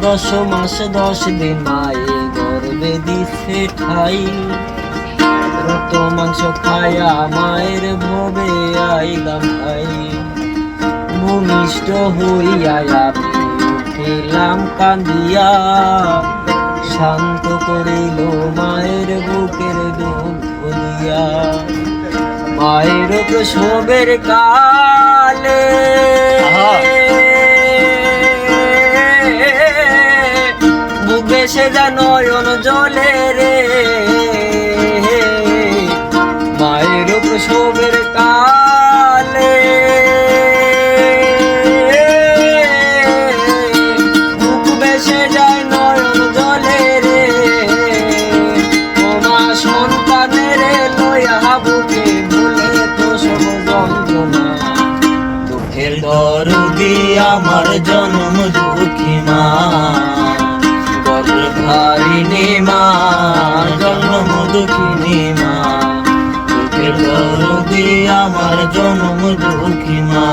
10 মাস 10 দিন মায়ে গর্ভে দিছে ঠাই, রক্ত মাংস খায়া মায়ের ভবে আইলাম ভাই। ভূমিষ্ঠ হইয়া আমি উঠিলাম কান্দিয়া, শান্ত করিল মায়ের বুকের দুঃখ দিয়া। মায়ের প্রসবের কালে বুক ভেসে যায় নয়ন জলে রে, মায়ের প্রসবের কালে বুক ভেসে যায় নয়ন জলে রে। ও মা সন্তানের লইয়া বুকে ভুলে তো সব যন্ত্রণা, দুঃখের দরদি আমার জন্ম দুঃখী মা, গর্ভধারিণী মা, জন্ম দুঃখিনী মা। দুঃখের দরদি আমার জন্ম দুঃখী মা।